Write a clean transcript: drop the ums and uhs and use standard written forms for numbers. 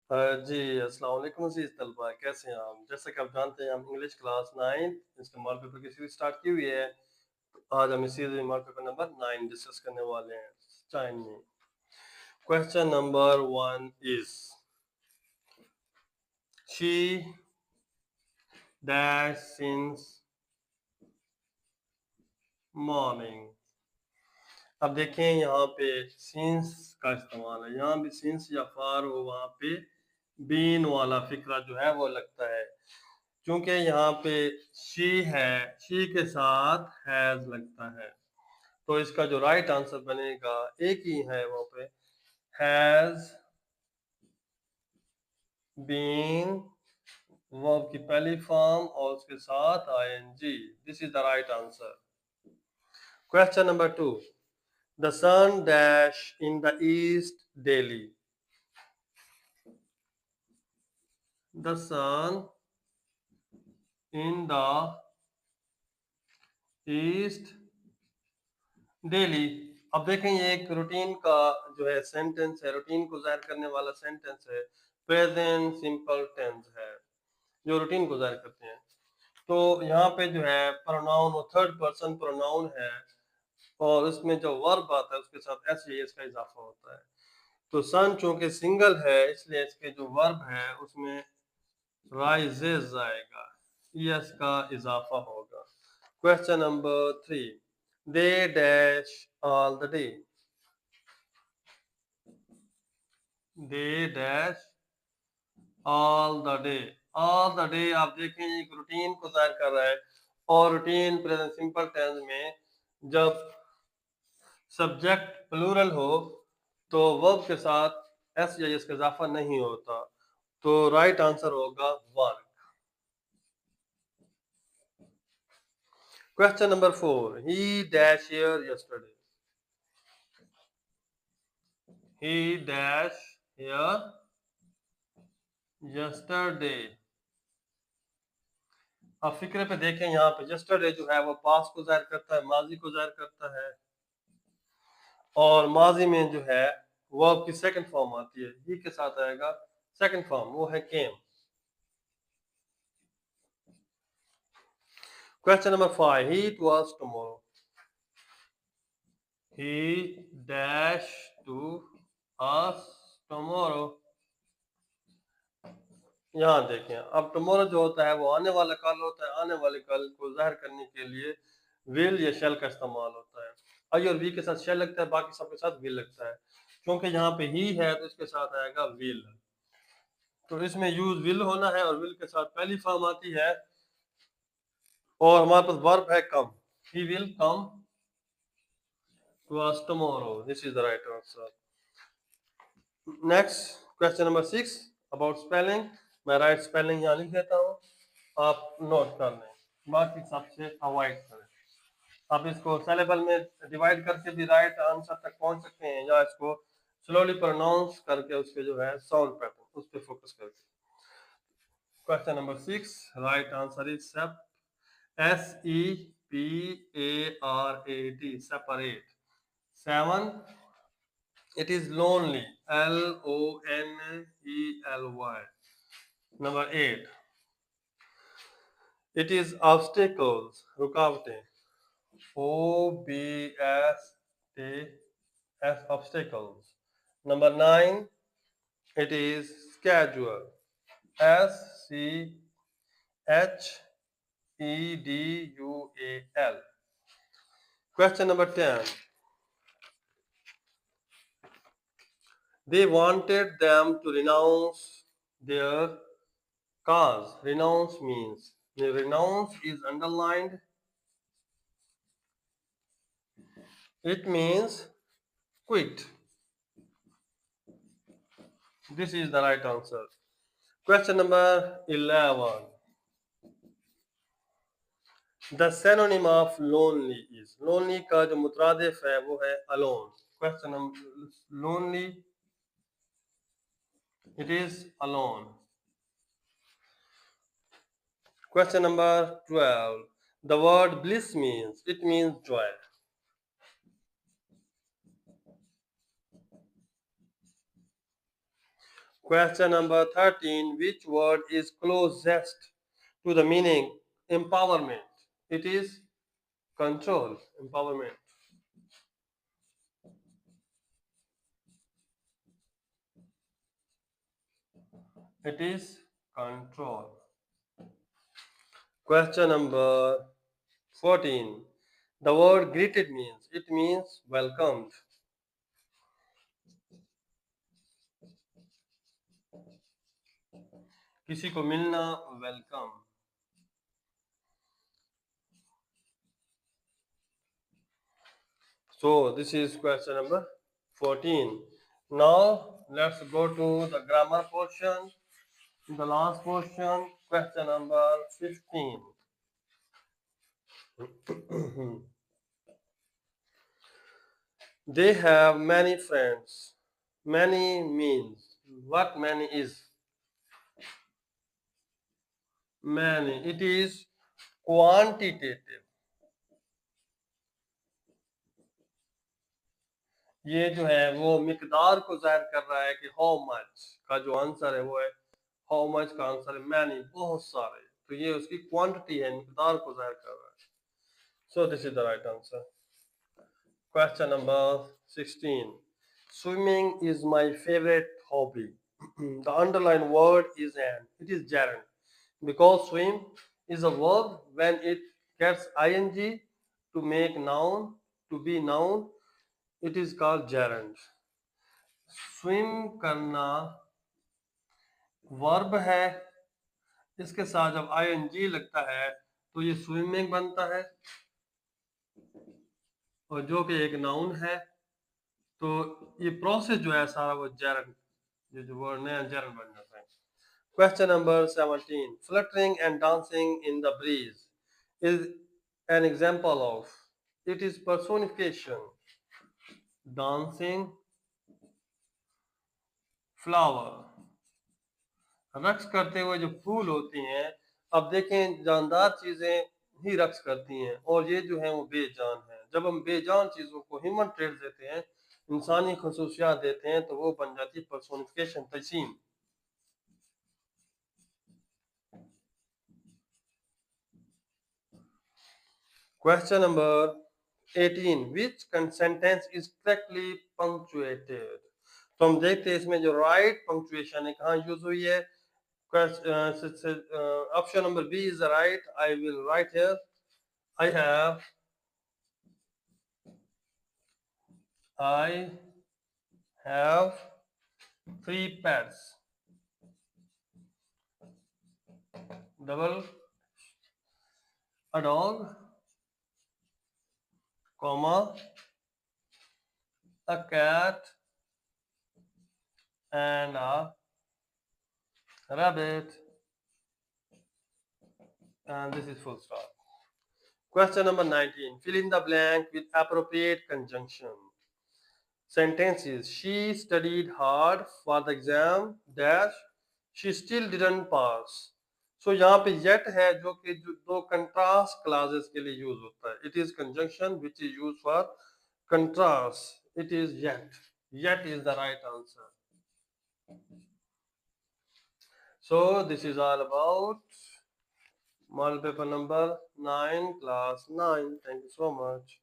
जी, अस्सलाम वालेकुम अज़ीज़ तलबा, कैसे हैं आप? जैसा कि आप जानते हैं, हम इंग्लिश क्लास 9 इसका मॉडल पेपर की सीरीज़ स्टार्ट की हुई है। आज हम इस सीरीज़ में मॉडल पेपर नंबर 9 डिस्कस करने वाले हैं। Chinese. Question number 1 is she dash since morning. अब देखें यहाँ पे सिंस का इस्तेमाल है। यहाँ भी सिंस या फार हो, वहाँ पे बीन वाला फ़िक्रा जो है वो लगता है। क्योंकि यहाँ पे शी है, शी के साथ हैज़ लगता है। तो इसका जो राइट आंसर बनेगा एक ही है वहाँ पे, हैज़ बीन वर्ब की पहली फॉर्म और उसके साथ I N G. This is the right answer. Question number 2, the sun dash in the east daily. The sun in the east daily. अब देखें ये एक रूटीन का जो है सेंटेंस है, रूटीन को जाहिर करने वाला सेंटेंस है, प्रेजेंट सिंपल टेंस है जो रूटीन को जाहिर करते हैं। तो यहाँ पे जो है प्रोनाउन वो थर्ड पर्सन प्रोनाउन है और उसमें जो वर्ब आता है उसके साथ एस या एस का इजाफा होता है। तो सन चूंकि सिंगल है इसलिए इसके जो वर्ब है उसमें राइजेज आएगा, यस का इजाफा होगा। Question number 3, they dash all the day. They dash all the day. All the day आप देखें एक रूटीन को जाहिर कर रहा है और रूटीन प्रेजेंट सिंपल टेंस में जब सब्जेक्ट प्लूरल हो तो वर्ब के साथ एस या एस का इजाफा नहीं होता। तो राइट आंसर होगा work. Question number 4, he dash here yesterday. He dash here yesterday. अब फिक्रे पे देखें, यहाँ पे यस्टरडे जो है वो पास्ट को जाहिर करता है, माजी को जाहिर करता है और माजी में जो है वर्ब की सेकंड फॉर्म आती है, ही के साथ आएगा सेकंड फॉर्म, वो है came. Question number 5, he it was tomorrow. He dash to us tomorrow. यहाँ देखें, अब टुमारो जो होता है वो आने वाला कल होता है, आने वाले कल को जाहिर करने के लिए विल या शेल का इस्तेमाल होता है। आई और वी के साथ शेल लगता है, बाकी सबके साथ विल लगता है। क्योंकि यहाँ पे ही है तो इसके साथ आएगा विल। तो इसमें यूज विल होना है और विल के साथ पहली फॉर्म आती है और हमारे पास वर्ब है come. He will come to us tomorrow. This is the right answer. Next question number 6 about spelling. मैं राइट स्पेलिंग यहाँ लिख देता हूँ, आप नोट कर लें, बाकी सबसे अवॉइड करें। आप इसको सेलेबल में डिवाइड करके भी राइट आंसर तक पहुंच सकते हैं या इसको स्लोली प्रोनाउंस करके उसके जो है साउंड पैटर्न उस पर फोकस करके। Question number 6, right answer is separate, separate. 7, it is lonely, lonely. Number 8, it is obstacles, रुकावटें, obstacles, obstacles. Number 9, it is schedule, schedule. Question number 10, they wanted them to renounce their cause. Renounce means, the renounce is underlined, it means quit. This is the right answer. Question number 11, the synonym of lonely is, lonely का जो मुतरादिफ है वो है alone. Question number, lonely, it is alone. Question number 12, the word bliss means, it means joy. Question number 13. Which word is closest to the meaning empowerment? It is control. Empowerment. It is control. Question number 14. The word greeted means, it means welcomed. किसी को मिलना, welcome. So this is question number 14. Now let's go to the grammar portion. The last portion, question number 15. They have many friends. Many means. What many is? Many. It is quantitative. ये जो है वो मिकदार को जाहिर कर रहा है कि हाउ मच का जो आंसर है वो है हाउ मच का आंसर है मैनी, बहुत सारे, तो ये उसकी क्वांटिटी है, मिकदार को जाहिर कर रहा है. So this is the right answer. Question number 16. Swimming is my favorite hobby. The underlined word is an. It is gerund. Because swim is a verb, when it gets ing to make noun, to be noun, it is called gerund. Swim करना verb है, इसके साथ जब ing लगता है तो ये swimming बनता है, और जो कि एक नाउन है, तो ये प्रोसेस जो है सारा वो जेरन, ये जो वर्ड नया जेरन बन जाता है. Question number 17. Fluttering and dancing in the breeze is an example of. It is personification. Dancing flower. रक्स करते हुए जो फूल होती हैं, अब देखें जानदार चीजें ही रक्स करती हैं और ये जो है वो बेजान है. जब हम बेजान चीजों को ह्यूमन ट्रेड देते हैं, इंसानी खसूसियात देते हैं, तो वो बन जाती है personification, तजसीम. Question number 18. Which sentence is correctly punctuated? तो हम देखते हैं इसमें जो right punctuation है कहाँ यूज हुई है. Option number B is the right. I will write here. I have 3 pets. Double a dog, comma, a cat, and a rabbit. And this is full stop. Question number 19. Fill in the blank with appropriate conjunction. Sentences. She studied hard for the exam dash. She still didn't pass. So यहाँ पे yet है जो कि दो contrast clauses के लिए use होता है. It is conjunction which is used for contrast. It is yet. Yet is the right answer. So this is all about model paper number 9, class 9. Thank you so much.